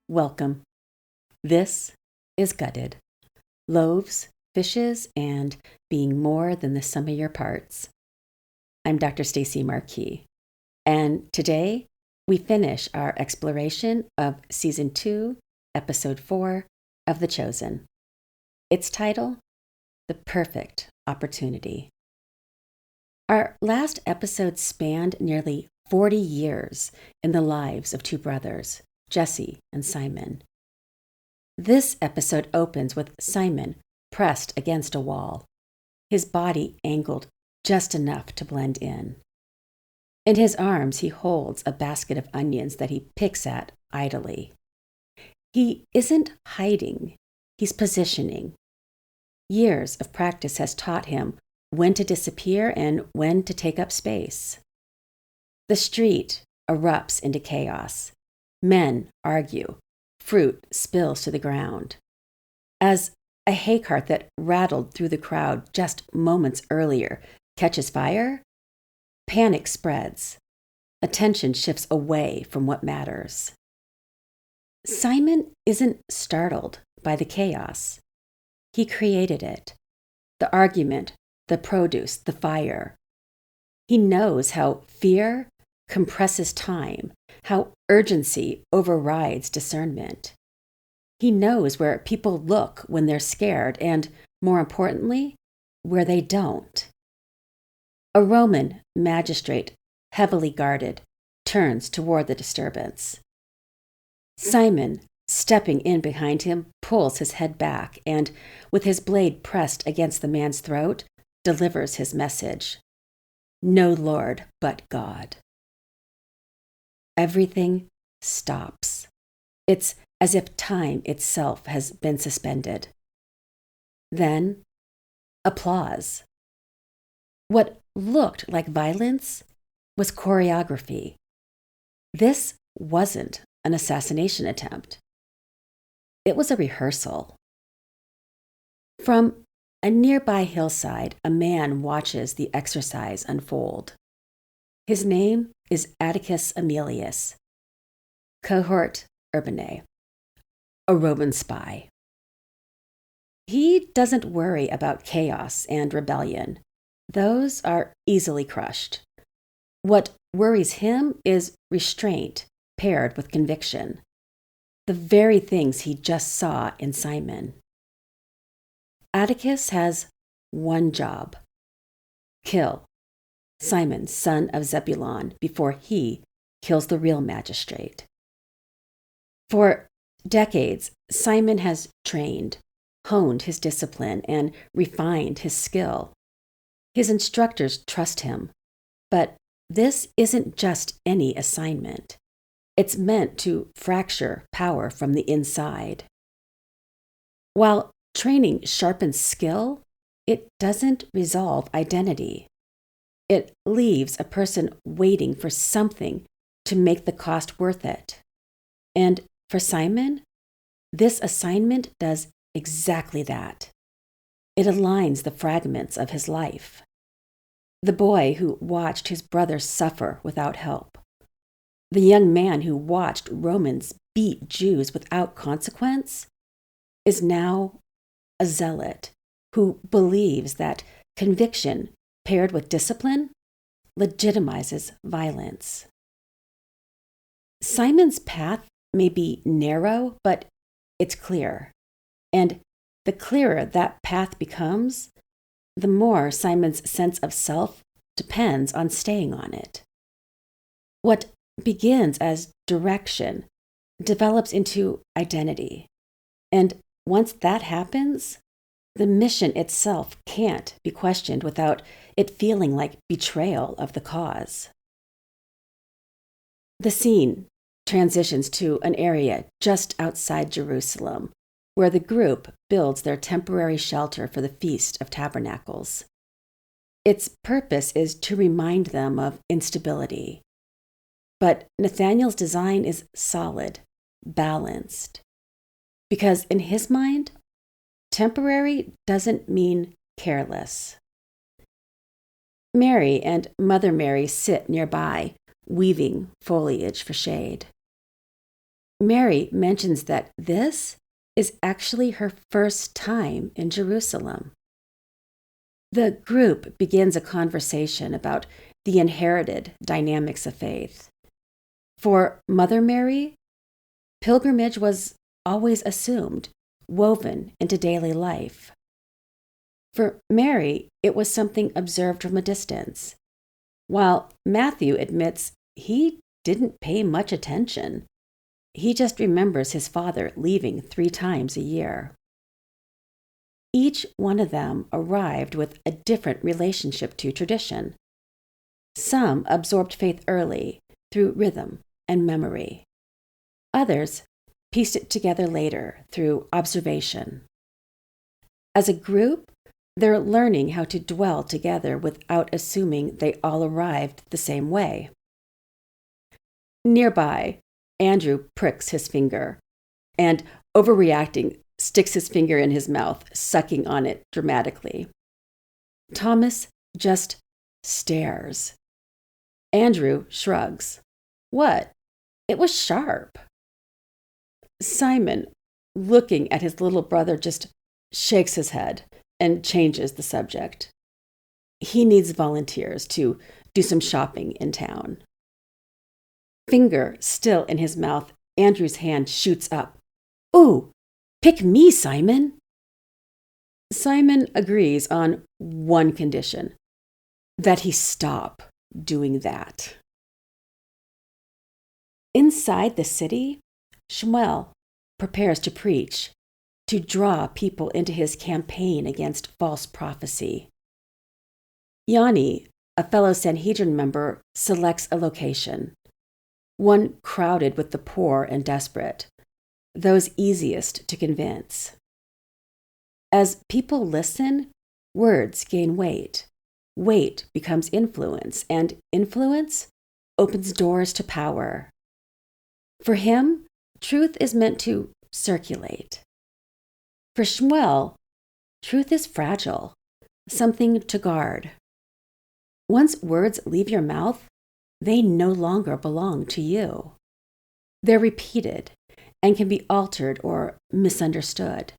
Welcome. This is Gutted. Loaves, fishes, and being more than the sum of your parts. I'm Dr. Stacy Marquis, and today we finish our exploration of Season 2, Episode 4 of The Chosen. Its title, The Perfect Opportunity. Our last episode spanned nearly 40 years in the lives of two brothers, Jesse and Simon. This episode opens with Simon pressed against a wall, his body angled just enough to blend in. In his arms, he holds a basket of onions that he picks at idly. He isn't hiding, he's positioning. Years of practice has taught him when to disappear and when to take up space. The street erupts into chaos. Men argue. Fruit spills to the ground. As a hay cart that rattled through the crowd just moments earlier catches fire, panic spreads. Attention shifts away from what matters. Simon isn't startled by the chaos. He created it. The argument, the produce, the fire. He knows how fear compresses time, how urgency overrides discernment. He knows where people look when they're scared and, more importantly, where they don't. A Roman magistrate, heavily guarded, turns toward the disturbance. Simon, stepping in behind him, pulls his head back and, with his blade pressed against the man's throat, delivers his message. No Lord but God. Everything stops. It's as if time itself has been suspended. Then, applause. What looked like violence was choreography. This wasn't an assassination attempt. It was a rehearsal. From a nearby hillside, a man watches the exercise unfold. His name is Atticus Amelius, cohort urbanae, a Roman spy. He doesn't worry about chaos and rebellion. Those are easily crushed. What worries him is restraint paired with conviction, the very things he just saw in Simon. Atticus has one job: kill Simon, son of Zebulon, before he kills the real magistrate. For decades, Simon has trained, honed his discipline, and refined his skill. His instructors trust him, but this isn't just any assignment. It's meant to fracture power from the inside. While training sharpens skill, it doesn't resolve identity. It leaves a person waiting for something to make the cost worth it. And for Simon, this assignment does exactly that. It aligns the fragments of his life. The boy who watched his brother suffer without help. The young man who watched Romans beat Jews without consequence is now a zealot who believes that conviction paired with discipline legitimizes violence. Simon's path may be narrow, but it's clear. And the clearer that path becomes, the more Simon's sense of self depends on staying on it. What begins as direction develops into identity. And once that happens, the mission itself can't be questioned without it feeling like betrayal of the cause. The scene transitions to an area just outside Jerusalem, where the group builds their temporary shelter for the Feast of Tabernacles. Its purpose is to remind them of instability. But Nathaniel's design is solid, balanced, because in his mind, temporary doesn't mean careless. Mary and Mother Mary sit nearby, weaving foliage for shade. Mary mentions that this is actually her first time in Jerusalem. The group begins a conversation about the inherited dynamics of faith. For Mother Mary, pilgrimage was always assumed, woven into daily life. For Mary, it was something observed from a distance, while Matthew admits he didn't pay much attention. He just remembers his father leaving 3 times a year. Each one of them arrived with a different relationship to tradition. Some absorbed faith early through rhythm and memory. Others pieced it together later through observation. As a group, they're learning how to dwell together without assuming they all arrived the same way. Nearby, Andrew pricks his finger and, overreacting, sticks his finger in his mouth, sucking on it dramatically. Thomas just stares. Andrew shrugs. What? It was sharp. Simon, looking at his little brother, just shakes his head and changes the subject. He needs volunteers to do some shopping in town. Finger still in his mouth, Andrew's hand shoots up. Ooh, pick me, Simon. Simon agrees on one condition, that he stop doing that. Inside the city, Shmuel prepares to preach, to draw people into his campaign against false prophecy. Yanni, a fellow Sanhedrin member, selects a location, one crowded with the poor and desperate, those easiest to convince. As people listen, words gain weight. Weight becomes influence, and influence opens doors to power. For him, truth is meant to circulate. For Shmuel, truth is fragile, something to guard. Once words leave your mouth, they no longer belong to you. They're repeated and can be altered or misunderstood.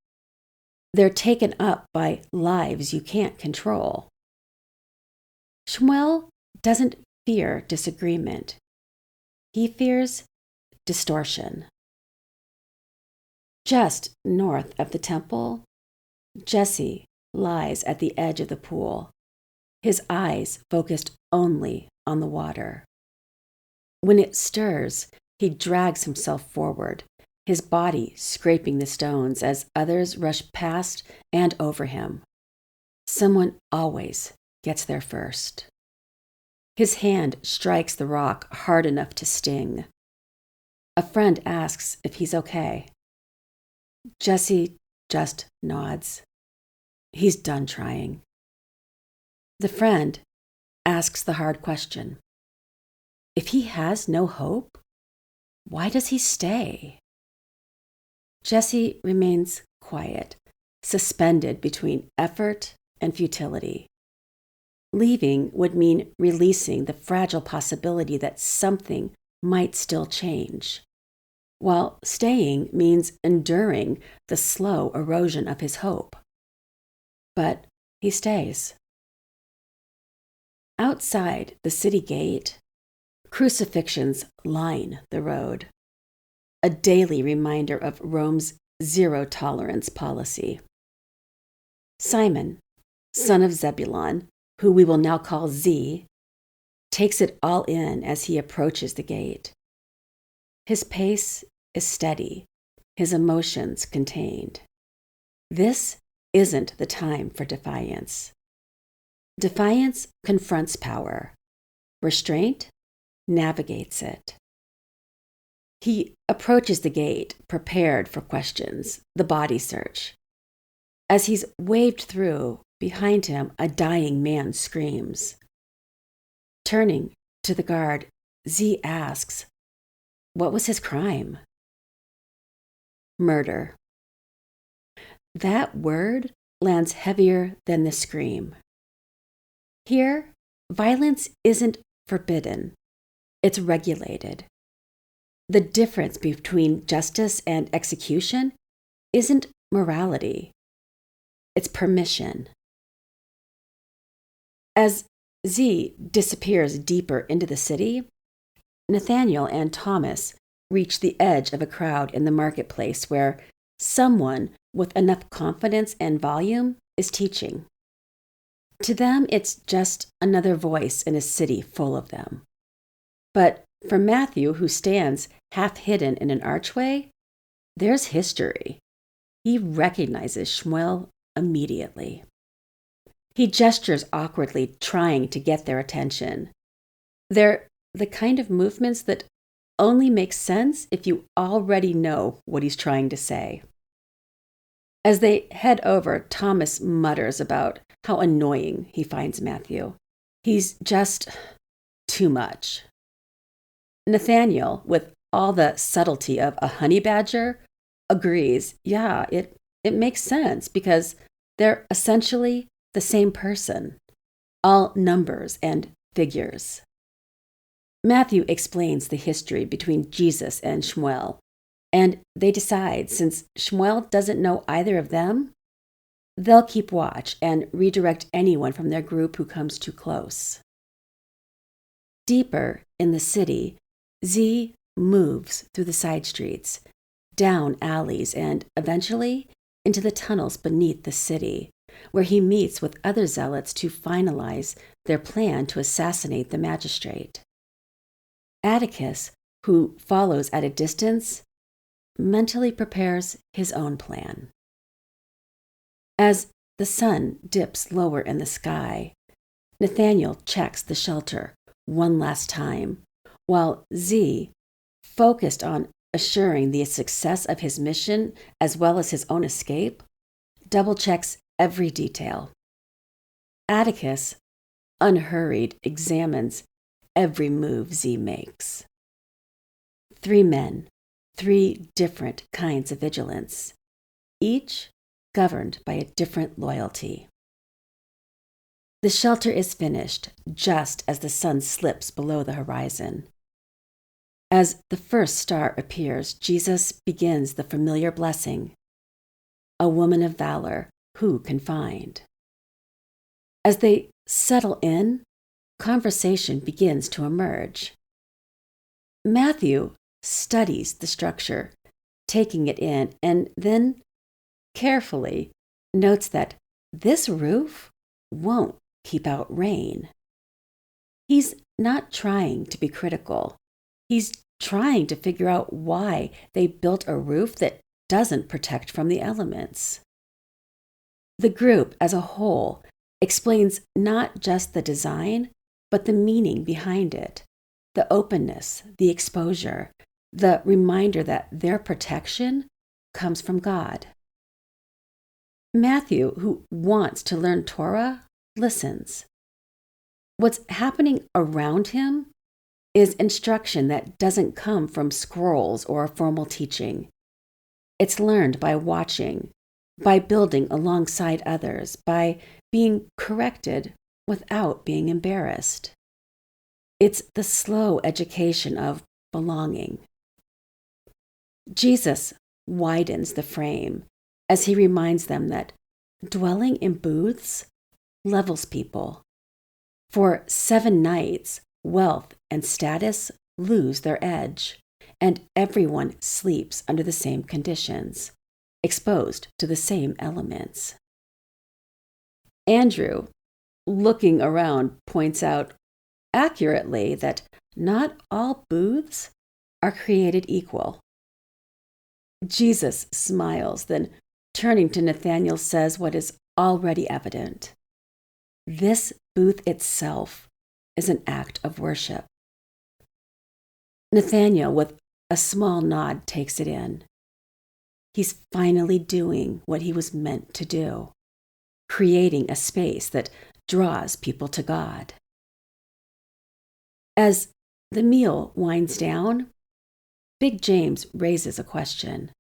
They're taken up by lives you can't control. Shmuel doesn't fear disagreement. He fears distortion. Just north of the temple, Jesse lies at the edge of the pool, his eyes focused only on the water. When it stirs, he drags himself forward, his body scraping the stones as others rush past and over him. Someone always gets there first. His hand strikes the rock hard enough to sting. A friend asks if he's okay. Jesse just nods. He's done trying. The friend asks the hard question. If he has no hope, why does he stay? Jesse remains quiet, suspended between effort and futility. Leaving would mean releasing the fragile possibility that something might still change, while staying means enduring the slow erosion of his hope. But he stays. Outside the city gate, crucifixions line the road, a daily reminder of Rome's zero-tolerance policy. Simon, son of Zebulon, who we will now call Z, takes it all in as he approaches the gate. His pace is steady, his emotions contained. This isn't the time for defiance. Defiance confronts power. Restraint navigates it. He approaches the gate, prepared for questions, the body search. As he's waved through, behind him, a dying man screams. Turning to the guard, Z asks, "What was his crime?" Murder. that word lands heavier than the scream. Here, violence isn't forbidden, it's regulated. The difference between justice and execution isn't morality, it's permission. As Z disappears deeper into the city, Nathaniel and Thomas reach the edge of a crowd in the marketplace where someone with enough confidence and volume is teaching. To them, it's just another voice in a city full of them. But for Matthew, who stands half hidden in an archway, there's history. He recognizes Shmuel immediately. He gestures awkwardly, trying to get their attention. They're the kind of movements that only make sense if you already know what he's trying to say. As they head over, Thomas mutters about how annoying he finds Matthew. He's just too much. Nathaniel, with all the subtlety of a honey badger, agrees, yeah, it makes sense because they're essentially the same person, all numbers and figures. Matthew explains the history between Jesus and Shmuel, and they decide since Shmuel doesn't know either of them, they'll keep watch and redirect anyone from their group who comes too close. Deeper in the city, Z moves through the side streets, down alleys, and eventually into the tunnels beneath the city, where he meets with other zealots to finalize their plan to assassinate the magistrate. Atticus, who follows at a distance, mentally prepares his own plan. As the sun dips lower in the sky, Nathaniel checks the shelter one last time, while Z, focused on assuring the success of his mission as well as his own escape, double-checks every detail. Atticus, unhurried, examines every move Z makes. 3 men, 3 different kinds of vigilance, each governed by a different loyalty. The shelter is finished just as the sun slips below the horizon. As the first star appears, Jesus begins the familiar blessing, "A woman of valor, who can find?" As they settle in, conversation begins to emerge. Matthew studies the structure, taking it in, and then carefully notes that this roof won't keep out rain. He's not trying to be critical. He's trying to figure out why they built a roof that doesn't protect from the elements. The group as a whole explains not just the design, but the meaning behind it, the openness, the exposure, the reminder that their protection comes from God. Matthew, who wants to learn Torah, listens. What's happening around him is instruction that doesn't come from scrolls or formal teaching. It's learned by watching, by building alongside others, by being corrected without being embarrassed. It's the slow education of belonging. Jesus widens the frame as he reminds them that dwelling in booths levels people. For 7 nights, wealth and status lose their edge, and everyone sleeps under the same conditions, exposed to the same elements. Andrew, looking around, points out accurately that not all booths are created equal. Jesus smiles, then turning to Nathaniel says what is already evident. This booth itself is an act of worship. Nathaniel, with a small nod, takes it in. He's finally doing what he was meant to do, creating a space that draws people to God. As the meal winds down, Big James raises a question.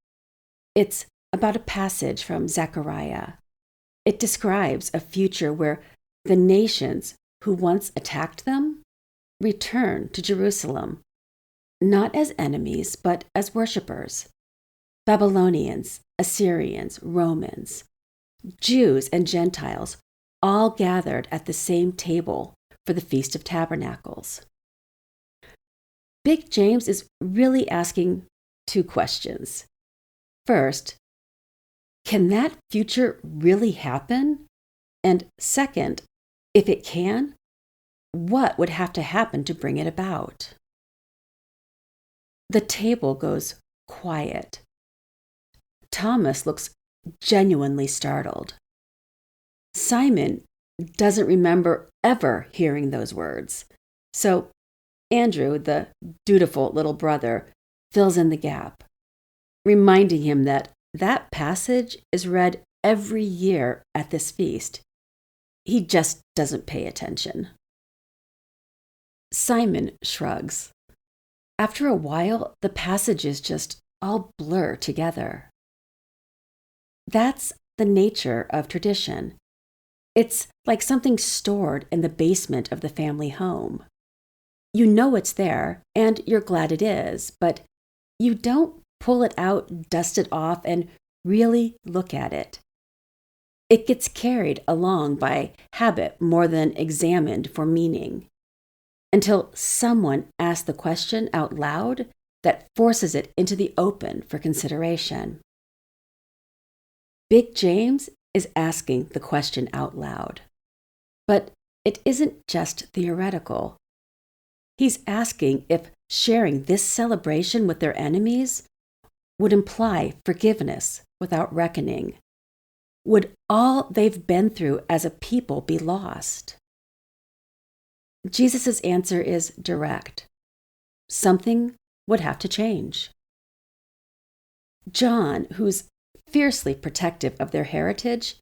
It's about a passage from Zechariah. It describes a future where the nations who once attacked them return to Jerusalem, not as enemies, but as worshippers. Babylonians, Assyrians, Romans, Jews, and Gentiles all gathered at the same table for the Feast of Tabernacles. Big James is really asking two questions. First, can that future really happen? And second, if it can, what would have to happen to bring it about? The table goes quiet. Thomas looks genuinely startled. Simon doesn't remember ever hearing those words. So Andrew, the dutiful little brother, fills in the gap, reminding him that that passage is read every year at this feast. He just doesn't pay attention. Simon shrugs. After a while, the passages just all blur together. That's the nature of tradition. It's like something stored in the basement of the family home. You know it's there, and you're glad it is, but you don't pull it out, dust it off, and really look at it. It gets carried along by habit more than examined for meaning, until someone asks the question out loud that forces it into the open for consideration. Big James is asking the question out loud, but it isn't just theoretical. He's asking if sharing this celebration with their enemies would imply forgiveness without reckoning. Would all they've been through as a people be lost? Jesus' answer is direct. Something would have to change. John, who's fiercely protective of their heritage,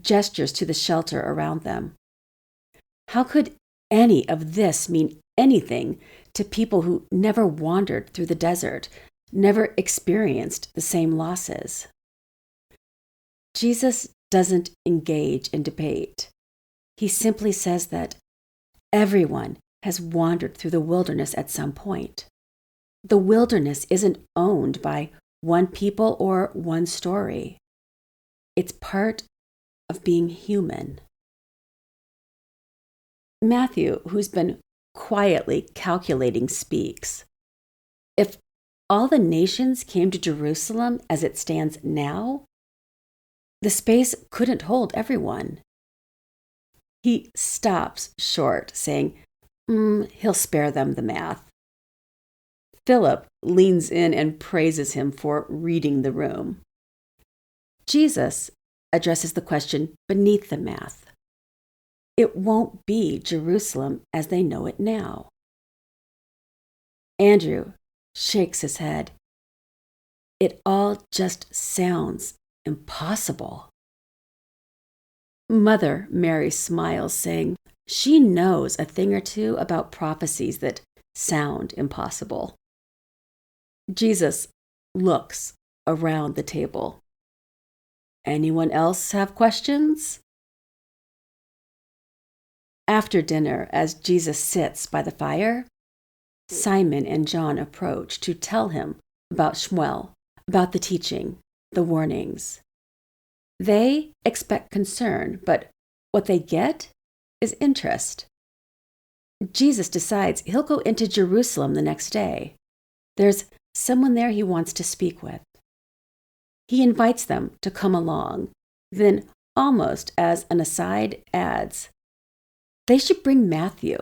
gestures to the shelter around them. How could any of this mean anything to people who never wandered through the desert, never experienced the same losses? Jesus doesn't engage in debate. He simply says that everyone has wandered through the wilderness at some point. The wilderness isn't owned by one people or one story. It's part of being human. Matthew, who's been quietly calculating, speaks. If all the nations came to Jerusalem as it stands now, the space couldn't hold everyone. He stops short, saying, he'll spare them the math. Philip leans in and praises him for reading the room. Jesus addresses the question beneath the math. It won't be Jerusalem as they know it now. Andrew shakes his head. It all just sounds impossible. Mother Mary smiles, saying she knows a thing or two about prophecies that sound impossible. Jesus looks around the table. Anyone else have questions? After dinner, as Jesus sits by the fire, Simon and John approach to tell him about Shmuel, about the teaching, the warnings. They expect concern, but what they get is interest. Jesus decides he'll go into Jerusalem the next day. There's someone there he wants to speak with. He invites them to come along, then almost as an aside adds, they should bring Matthew.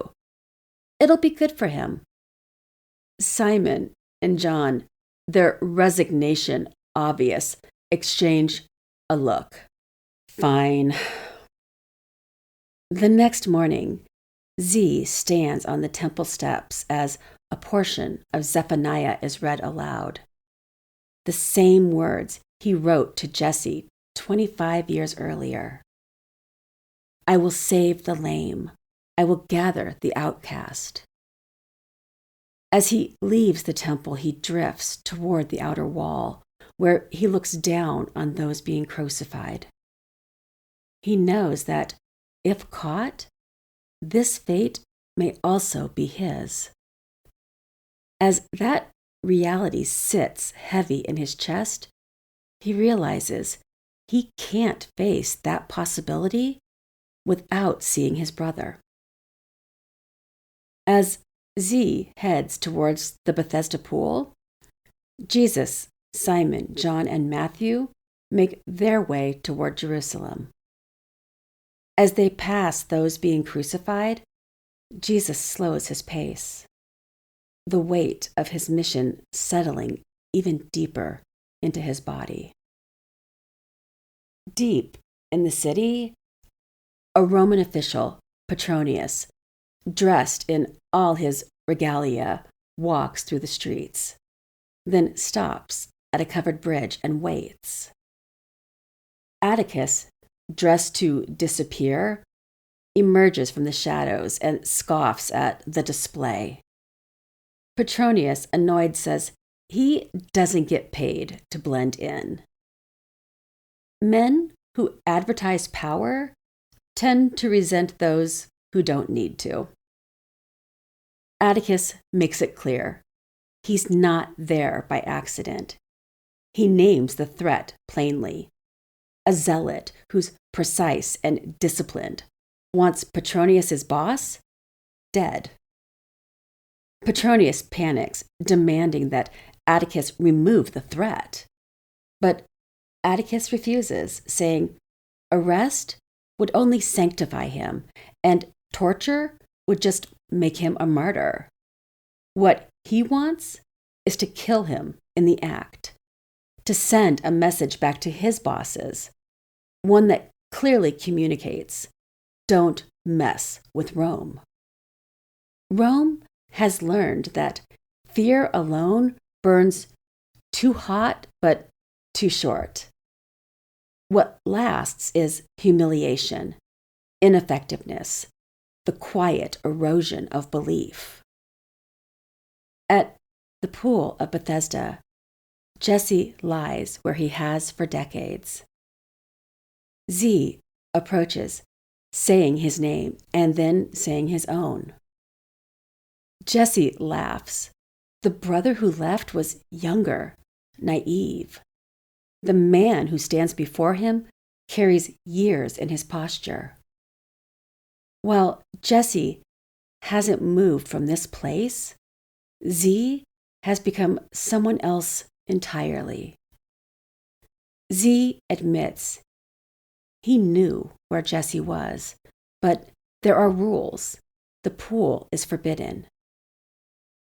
It'll be good for him. Simon and John, their resignation obvious, exchange a look. Fine. The next morning, Z stands on the temple steps as a portion of Zephaniah is read aloud. The same words he wrote to Jesse 25 years earlier. I will save the lame. I will gather the outcast. As he leaves the temple, he drifts toward the outer wall, where he looks down on those being crucified. He knows that, if caught, this fate may also be his. As that reality sits heavy in his chest, he realizes he can't face that possibility without seeing his brother. As Z heads towards the Bathesda pool, Jesus, Simon, John, and Matthew make their way toward Jerusalem. As they pass those being crucified, Jesus slows his pace, the weight of his mission settling even deeper into his body. Deep in the city, a Roman official, Petronius, dressed in all his regalia, walks through the streets, then stops at a covered bridge and waits. Atticus, dressed to disappear, emerges from the shadows and scoffs at the display. Petronius, annoyed, says he doesn't get paid to blend in. Men who advertise power tend to resent those who don't need to. Atticus makes it clear he's not there by accident. He names the threat plainly. A zealot who's precise and disciplined wants Petronius's boss dead. Petronius panics, demanding that Atticus remove the threat. But Atticus refuses, saying arrest would only sanctify him, and torture would just make him a martyr. What he wants is to kill him in the act, to send a message back to his bosses, one that clearly communicates, don't mess with Rome. Rome has learned that fear alone burns too hot but too short. What lasts is humiliation, ineffectiveness, the quiet erosion of belief. At the pool of Bathesda, Jesse lies where he has for decades. Z approaches, saying his name and then saying his own. Jesse laughs. The brother who left was younger, naive. The man who stands before him carries years in his posture. While Jesse hasn't moved from this place, Z has become someone else entirely. Z admits he knew where Jesse was, but there are rules. The pool is forbidden.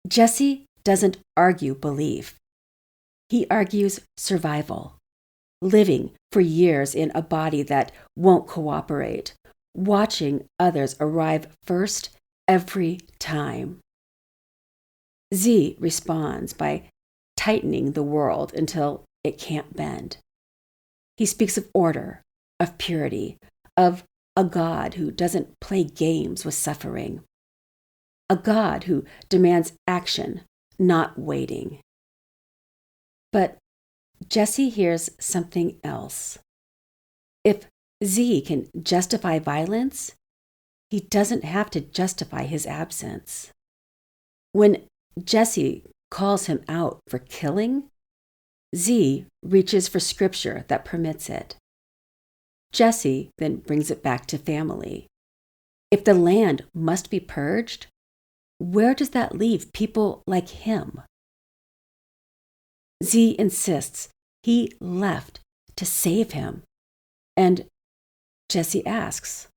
Jesse doesn't argue belief. He argues survival, living for years in a body that won't cooperate, watching others arrive first every time. Z responds by tightening the world until it can't bend. He speaks of order, of purity, of a God who doesn't play games with suffering, a God who demands action, not waiting. But Jesse hears something else. If Z can justify violence, he doesn't have to justify his absence. When Jesse calls him out for killing, Z reaches for scripture that permits it. Jesse then brings it back to family. If the land must be purged, where does that leave people like him? Z insists he left to save him. And Jesse asks,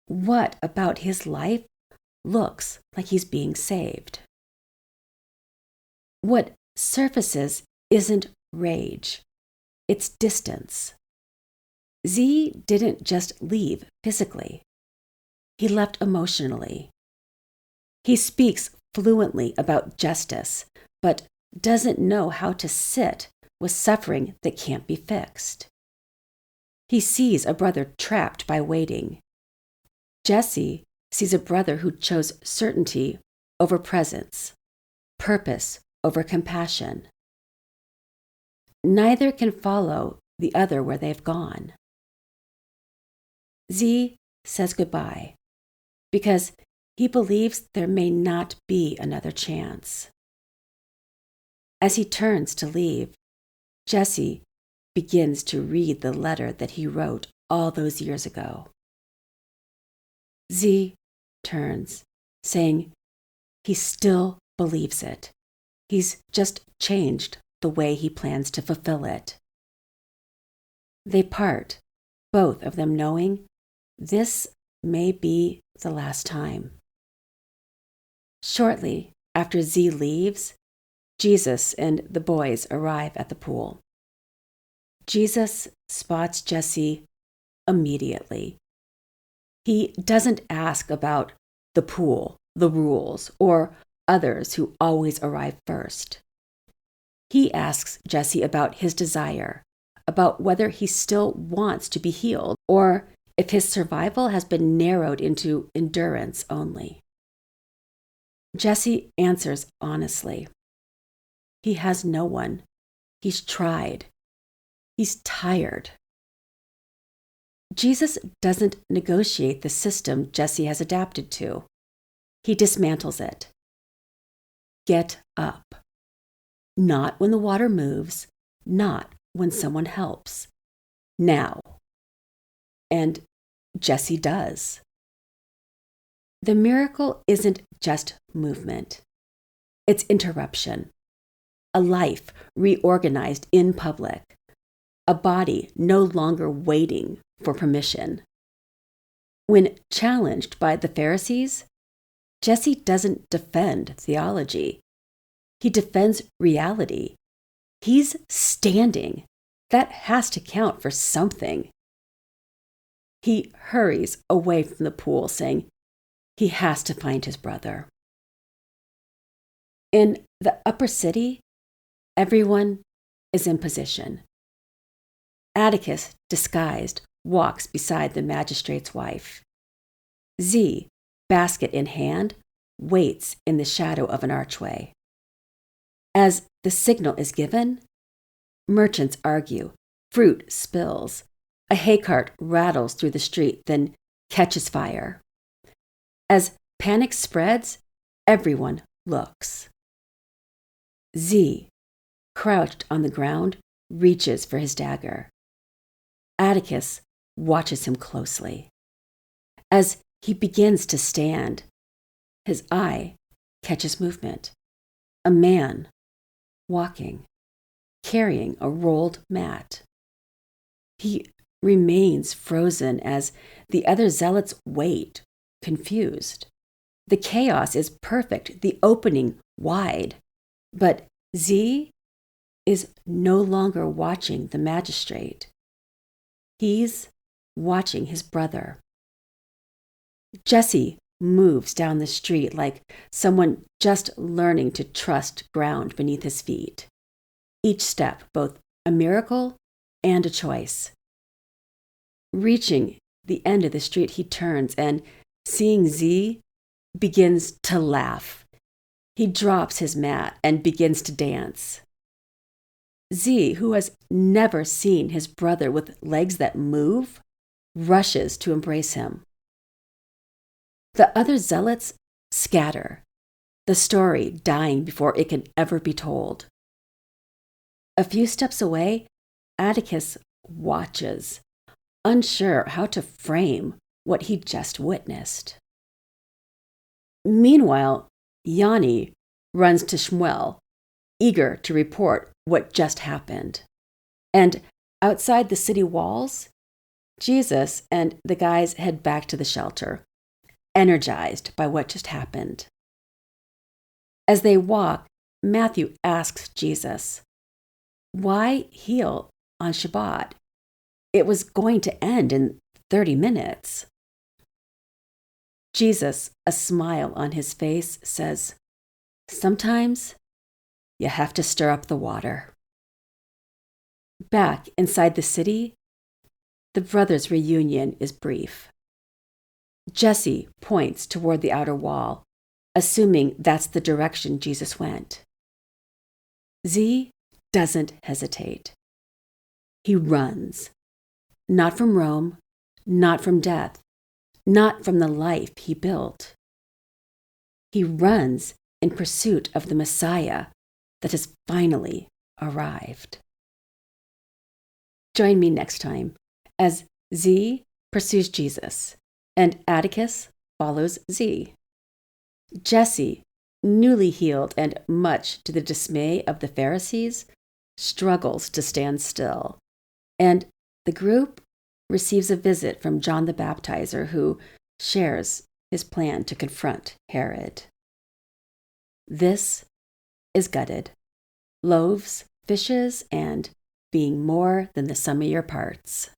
what about his life looks like he's being saved? What surfaces isn't rage, it's distance. Z didn't just leave physically. He left emotionally. He speaks fluently about justice, but doesn't know how to sit with suffering that can't be fixed. He sees a brother trapped by waiting. Jesse sees a brother who chose certainty over presence, purpose over compassion. neither can follow the other where they've gone. Z says goodbye because he believes there may not be another chance. As he turns to leave, Jesse begins to read the letter that he wrote all those years ago. Z turns, saying he still believes it. He's just changed the way he plans to fulfill it. They part, both of them knowing this may be the last time. Shortly after Z leaves, Jesus and the boys arrive at the pool. Jesus spots Jesse immediately. He doesn't ask about the pool, the rules, or others who always arrive first. He asks Jesse about his desire, about whether he still wants to be healed, or if his survival has been narrowed into endurance only. Jesse answers honestly. He has no one. He's tried. He's tired. Jesus doesn't negotiate the system Jesse has adapted to. He dismantles it. Get up. Not when the water moves, not when someone helps. Now. And Jesse does. The miracle isn't just movement. It's interruption. A life reorganized in public. A body no longer waiting for permission. When challenged by the Pharisees, Jesse doesn't defend theology. He defends reality. He's standing. That has to count for something. He hurries away from the pool, saying he has to find his brother. In the upper city, everyone is in position. Atticus, disguised, walks beside the magistrate's wife. Z, basket in hand, waits in the shadow of an archway. As the signal is given, merchants argue, fruit spills, a hay cart rattles through the street, then catches fire. As panic spreads, everyone looks. Z, crouched on the ground, reaches for his dagger. Atticus watches him closely. As he begins to stand, his eye catches movement. A man walking, carrying a rolled mat. He remains frozen as the other zealots wait, confused. The chaos is perfect, the opening wide, but Z is no longer watching the magistrate. He's watching his brother. Jesse moves down the street like someone just learning to trust ground beneath his feet. Each step both a miracle and a choice. Reaching the end of the street, he turns and, seeing Z, begins to laugh. He drops his mat and begins to dance. Z, who has never seen his brother with legs that move, rushes to embrace him. The other zealots scatter, the story dying before it can ever be told. A few steps away, Atticus watches, unsure how to frame what he just witnessed. Meanwhile, Yanni runs to Shmuel, eager to report what just happened. And outside the city walls, Jesus and the guys head back to the shelter, energized by what just happened. As they walk, Matthew asks Jesus, "Why heal on Shabbat? It was going to end in 30 minutes. Jesus, a smile on his face, says, "Sometimes you have to stir up the water." Back inside the city, the brothers' reunion is brief. Jesse points toward the outer wall, assuming that's the direction Jesus went. Z doesn't hesitate. He runs, not from Rome, not from death, not from the life he built. He runs in pursuit of the Messiah that has finally arrived. Join me next time as Z pursues Jesus and Atticus follows Z. Jesse, newly healed and much to the dismay of the Pharisees, struggles to stand still, and the group receives a visit from John the Baptizer, who shares his plan to confront Herod. This is Gutted: Loaves, Fishes, and Being More Than the Sum of Your Parts.